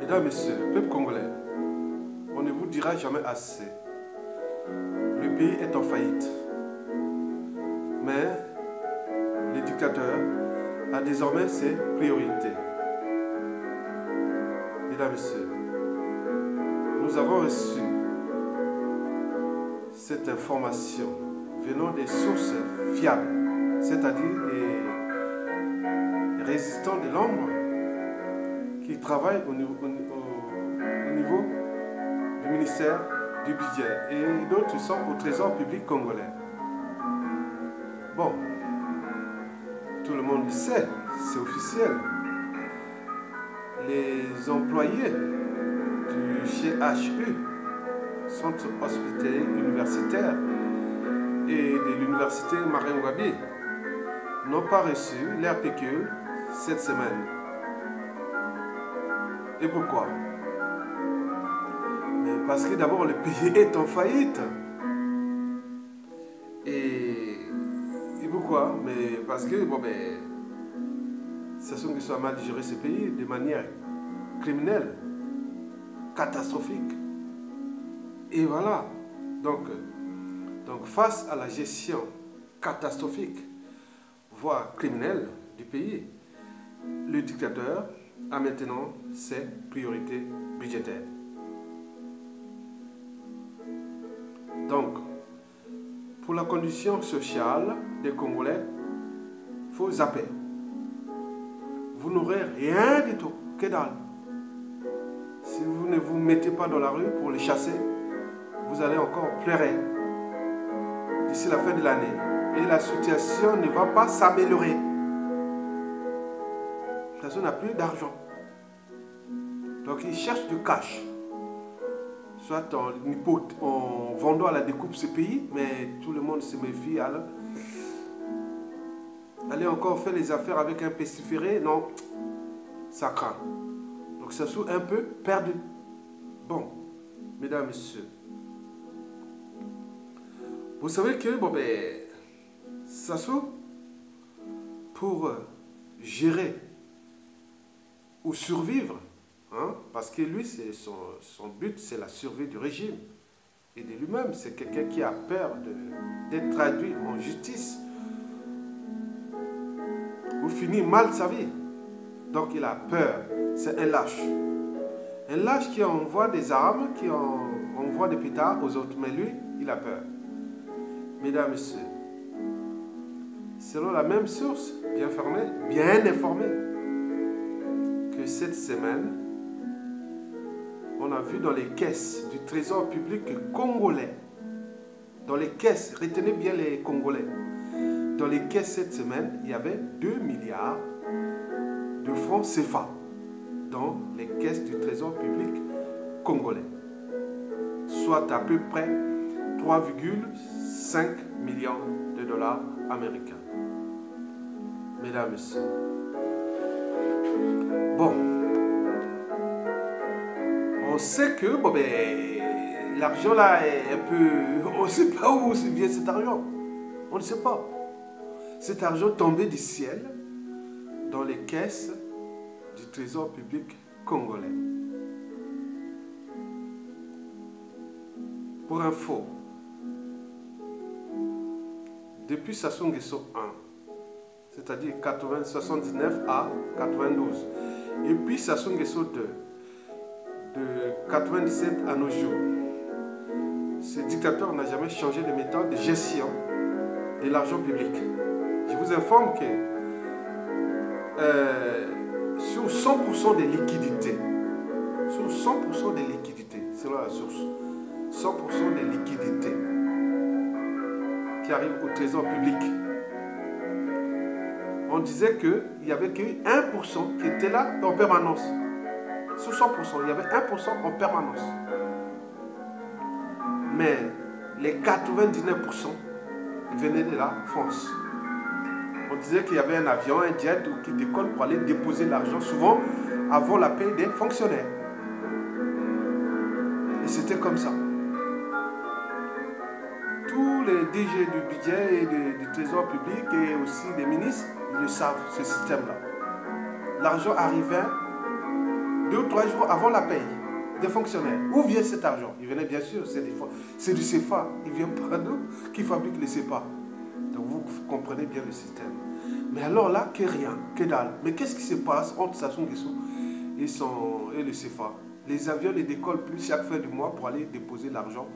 Mesdames, Messieurs, peuple congolais, on ne vous dira jamais assez. Le pays est en faillite. Mais le dictateur a désormais ses priorités. Mesdames, Messieurs, nous avons reçu cette information venant des sources fiables, c'est-à-dire des résistants de l'ombre qui travaillent au niveau du ministère du budget et d'autres sont au trésor public congolais. Bon, tout le monde le sait, c'est officiel. Les employés du CHU, Centre hospitalier universitaire, et de l'université Marangouabi n'ont pas reçu leur pécule cette semaine. Et pourquoi? Mais parce que d'abord le pays est en faillite. Et pourquoi? Mais parce que bon ben, Sassou Nguesso a mal géré ce pays de manière criminelle, catastrophique. Et voilà. Donc face à la gestion catastrophique, voire criminelle du pays, le dictateur a maintenant ses priorités budgétaires. Donc, pour la condition sociale des Congolais, il faut zapper. Vous n'aurez rien du tout, que dalle. Si vous ne vous mettez pas dans la rue pour les chasser, vous allez encore pleurer d'ici la fin de l'année. Et la situation ne va pas s'améliorer. Personne n'a plus d'argent. Donc ils cherchent du cash. Soit en vendant à la découpe ce pays, mais tout le monde se méfie. Alors, allez encore faire les affaires avec un pestiféré, non, ça craint. Donc ça sous un peu perdu. Bon, mesdames, messieurs, vous savez que bon ben, Sassou, pour gérer ou survivre, hein, parce que lui, son but, c'est la survie du régime et de lui-même. C'est quelqu'un qui a peur d'être traduit en justice ou finir mal sa vie. Donc il a peur. C'est un lâche. Un lâche qui envoie des armes, qui envoie des pétards aux autres. Mais lui, il a peur. Mesdames, Messieurs, selon la même source, bien informée, que cette semaine, on a vu dans les caisses du trésor public congolais, dans les caisses, retenez bien les Congolais, dans les caisses cette semaine, il y avait 2 milliards de francs CFA dans les caisses du trésor public congolais, soit à peu près 3,5 millions de dollars américains. Mesdames, Messieurs. Bon. On sait que bon, ben, l'argent là est un peu... On ne sait pas où vient cet argent. On ne sait pas. Cet argent tombé du ciel dans les caisses du trésor public congolais. Pour info, depuis Sassou Nguesso 1, c'est-à-dire 79 à 92, et puis Sassou Nguesso 2, de 97 à nos jours, ce dictateur n'a jamais changé de méthode de gestion de l'argent public. Je vous informe que sur 100% des liquidités, selon la source, 100% des liquidités qui arrivent au trésor public, on disait qu'il n'y avait que 1% qui était là en permanence. Sur 100%, il y avait 1% en permanence. Mais les 99% venaient de la France. On disait qu'il y avait un avion, un jet qui décolle pour aller déposer l'argent, souvent avant la paie des fonctionnaires. Et c'était comme ça. Tous les DG du budget et du trésor public et aussi des ministres, ils le savent, ce système-là. L'argent arrivait 2 ou 3 jours avant la paye des fonctionnaires. Où vient cet argent? Il venait bien sûr, c'est du CFA. Il vient pas d'eux qui fabrique le CFA. Donc vous comprenez bien le système. Mais alors là, que rien, que dalle. Mais qu'est-ce qui se passe entre Sassou Nguesso et le CFA? Les avions ne décollent plus chaque fin du mois pour aller déposer l'argent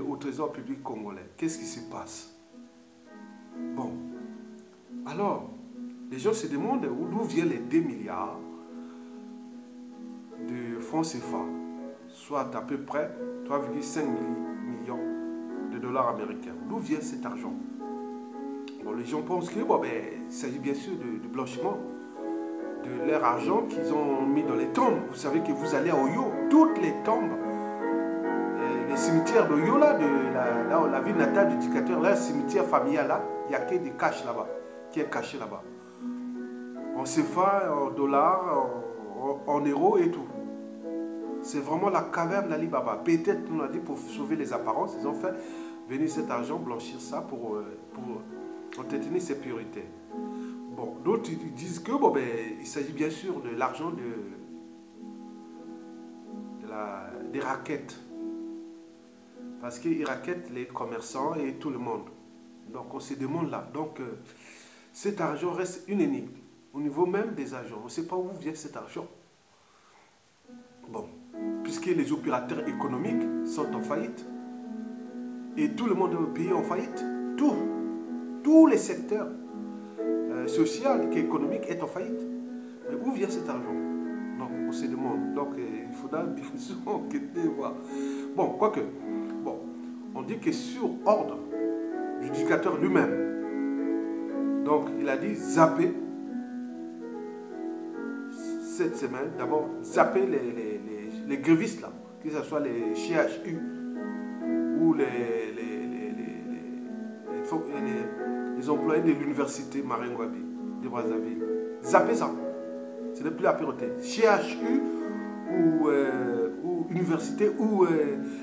au trésor public congolais. Qu'est-ce qui se passe? Bon. Alors, les gens se demandent d'où viennent les 2 milliards de francs CFA, soit à peu près 3,5 millions de dollars américains. D'où vient cet argent? Bon, les gens pensent que il s'agit bien sûr de blanchiment de leur argent qu'ils ont mis dans les tombes. Vous savez que vous allez à Oyo, toutes les tombes, les cimetières d'Oyo, là, la ville natale du dictateur, là, le cimetière familial, là, il n'y a que des caches là-bas, qui est caché là-bas. En CFA, en dollars, en euros et tout. C'est vraiment la caverne d'Ali Baba. Peut-être, on a dit, pour sauver les apparences, ils ont fait venir cet argent, blanchir ça pour entretenir ses priorités. Bon, d'autres disent que il s'agit bien sûr de l'argent des raquettes. Parce qu'ils raquettent les commerçants et tout le monde. Donc on se demande là. Donc cet argent reste une énigme. Au niveau même des agents. On ne sait pas où vient cet argent. Bon, puisque les opérateurs économiques sont en faillite. Et tout le monde au pays est en faillite. Tous les secteurs sociaux et économiques est en faillite. Mais où vient cet argent? Donc on se demande. Donc il faudra bien sûr enquêter, voir. Bon, quoique, on dit que sur ordre du dictateur lui-même, donc il a dit zapper cette semaine, d'abord zapper les grévistes là, que ce soit les CHU ou les employés de l'université Maringouabi de Brazzaville. Zapper ça, ce n'est plus la priorité. CHU ou université ou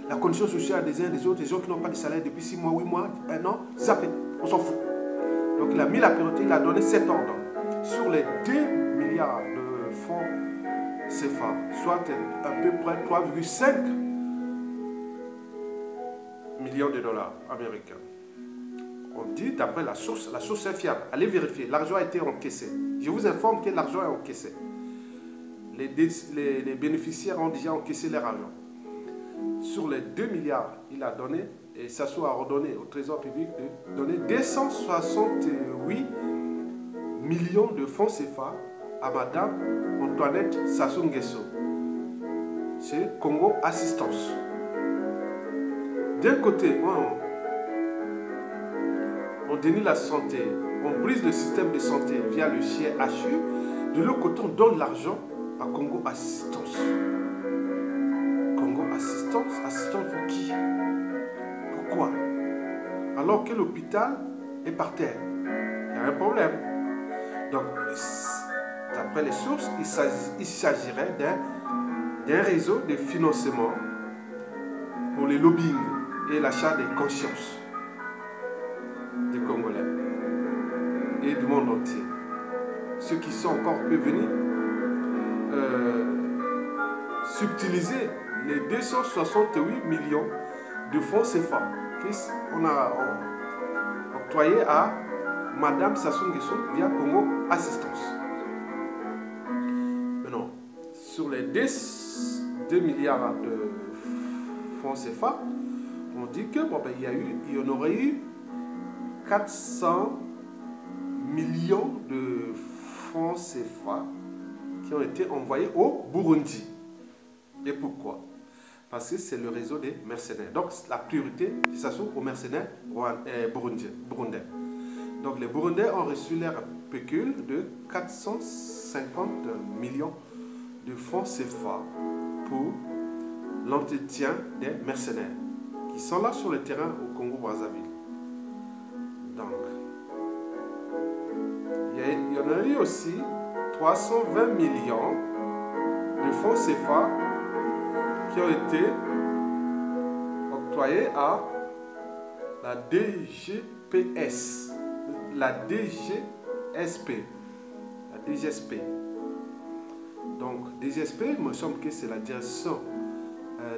la condition sociale des uns et des autres, des gens qui n'ont pas de salaire depuis 6 mois, 8 mois, 1 an, zapper, on s'en fout. Donc il a mis la priorité, il a donné cet ordre sur les 2 milliards de francs CFA, soit à peu près 3,5 millions de dollars américains. On dit d'après la source est fiable. Allez vérifier, l'argent a été encaissé. Je vous informe que l'argent est encaissé. Les bénéficiaires ont déjà encaissé leur argent. Sur les 2 milliards, il a donné, et ça soit ordonné au Trésor public de donner 268 millions de francs CFA à Madame Antoinette Sassou Nguesso. C'est Congo Assistance. D'un côté, on dénie la santé, on brise le système de santé via le CHU. De l'autre côté, on donne l'argent à Congo Assistance. Congo Assistance? Assistance pour qui? Pourquoi? Alors que l'hôpital est par terre. Il y a un problème. Donc, d'après les sources, il s'agirait d'un réseau de financement pour les lobbying et l'achat des consciences des Congolais et du monde entier. Ceux qui sont encore peu venus subtiliser les 268 millions de francs CFA qu'on a octroyés à Madame Sassou Nguesso via Congo Assistance. Maintenant, sur les 2 milliards de francs CFA, on dit que il y en aurait eu 400 millions de francs CFA qui ont été envoyés au Burundi. Et pourquoi? Parce que c'est le réseau des mercenaires. Donc la priorité, ça se trouve aux mercenaires burundais. Donc les Burundais ont reçu leur pécule de 450 millions de francs CFA pour l'entretien des mercenaires qui sont là sur le terrain au Congo-Brazzaville. Donc, il y en a eu aussi 320 millions de francs CFA qui ont été octroyés à la DGPS, la DGSP. Donc, DGSP, il me semble que c'est la direction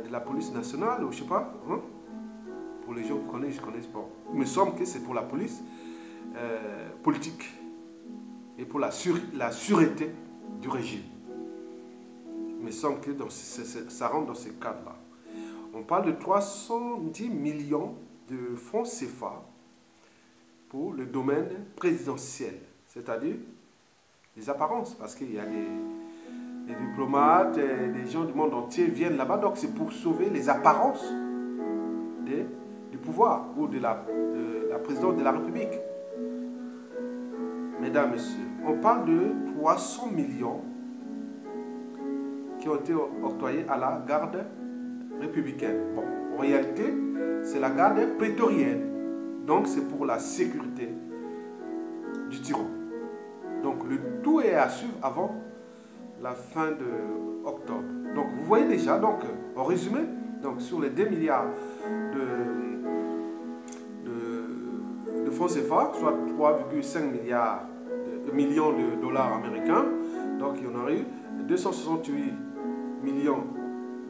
de la police nationale, ou je ne sais pas. Hein? Pour les gens qui connaissent, je connais pas. Il me semble que c'est pour la police politique et pour la sûreté du régime. Il me semble que ça rentre dans ces cadres-là. On parle de 310 millions de francs CFA pour le domaine présidentiel, c'est-à-dire les apparences, parce qu'il y a des diplomates, des gens du monde entier viennent là-bas, donc c'est pour sauver les apparences du pouvoir ou de la présidence de la République. Mesdames, Messieurs, on parle de 300 millions qui ont été octroyés à la garde républicaine. Bon, en réalité, c'est la garde prétorienne. Donc, c'est pour la sécurité du tyran. Donc, le tout est à suivre avant la fin de octobre. Donc, vous voyez déjà, donc, en résumé, donc, sur les 2 milliards de francs CFA, soit 3,5 millions de dollars américains, donc il y en aurait eu 268 millions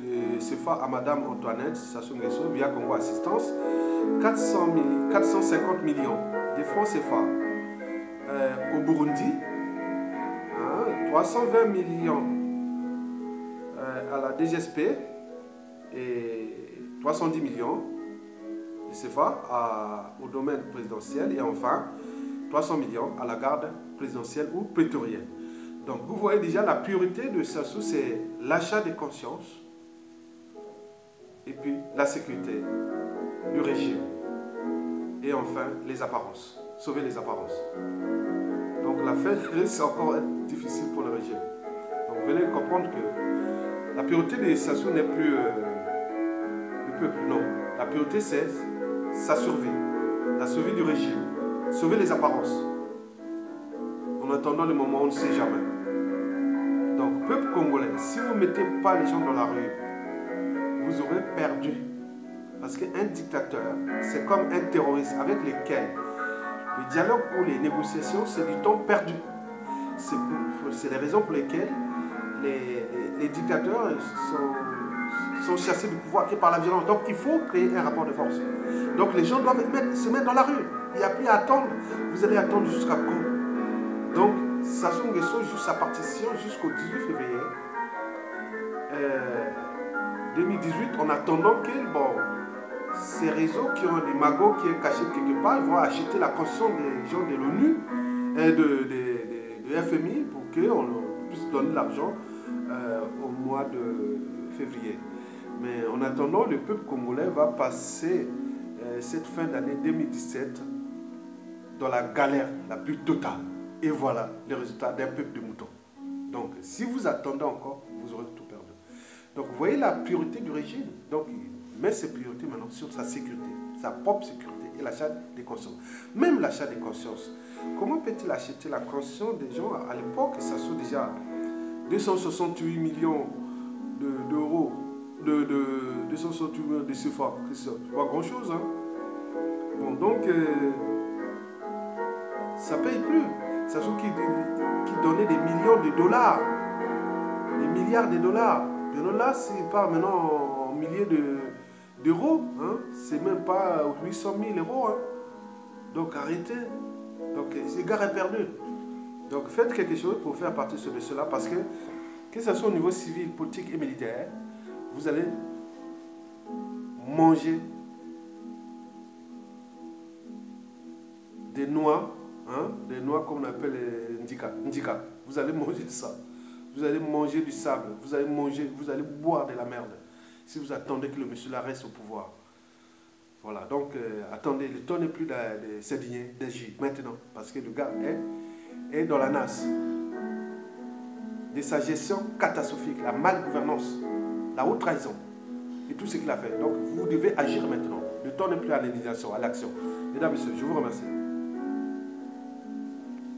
de CFA à Madame Antoinette Sassou Nguesso via Congo Assistance, 450 millions de francs CFA au Burundi, 320 millions à la DGSP et 310 millions de CFA au domaine présidentiel et enfin 300 millions à la garde présidentielle ou prétorienne. Donc vous voyez déjà la priorité de Sassou, c'est l'achat des consciences et puis la sécurité du régime et enfin les apparences, sauver les apparences. Donc la fin risque encore être difficile pour le régime. Donc vous venez comprendre que la priorité de Sassou n'est plus le peuple, non. La priorité c'est sa survie, la survie du régime, sauver les apparences. En attendant le moment, on ne sait jamais. Donc, peuple congolais, si vous ne mettez pas les gens dans la rue, vous aurez perdu. Parce qu'un dictateur, c'est comme un terroriste avec lequel le dialogue ou les négociations, c'est du temps perdu. C'est les raisons pour lesquelles les dictateurs sont chassés du pouvoir par la violence. Donc, il faut créer un rapport de force. Donc, les gens doivent se mettre dans la rue. Il n'y a plus à attendre. Vous allez attendre jusqu'à quand? Donc, Sassou Nguesso joue sa partition jusqu'au 18 février 2018 en attendant que ces réseaux qui ont des magots qui est caché quelque part, ils vont acheter la conscience des gens de l'ONU et de FMI pour qu'on puisse donner l'argent au mois de février. Mais en attendant, le peuple congolais va passer cette fin d'année 2017 dans la galère la plus totale. Et voilà les résultats d'un peuple de moutons. Donc, si vous attendez encore, vous aurez tout perdu. Donc, vous voyez la priorité du régime. Donc, il met ses priorités maintenant sur sa sécurité, sa propre sécurité et l'achat des consciences. Même l'achat des consciences. Comment peut-il acheter la conscience des gens à l'époque? Ça soit déjà 268 millions d'euros, 268 millions de CFA. C'est pas grand-chose. Hein? Bon, donc, ça ne paye plus. Sassou qui donnait des millions de dollars, des milliards de dollars. Maintenant là, c'est pas maintenant en milliers d'euros, hein? C'est même pas 800 000 euros. Hein? Donc arrêtez. Donc ces gars est perdu. Donc faites quelque chose pour faire partie de cela parce que ce soit au niveau civil, politique et militaire, vous allez manger des noix. Hein, des noix comme on appelle les ndika. Vous allez manger ça. Vous allez manger du sable. Vous allez boire de la merde. Si vous attendez que le monsieur là reste au pouvoir. Voilà, donc attendez, le temps n'est plus de s'indigner, d'agir maintenant. Parce que le gars est dans la nasse. De sa gestion catastrophique, la malgouvernance, la haute trahison. Et tout ce qu'il a fait. Donc vous devez agir maintenant. Le temps n'est plus à l'indisation, à l'action. Mesdames et messieurs, je vous remercie.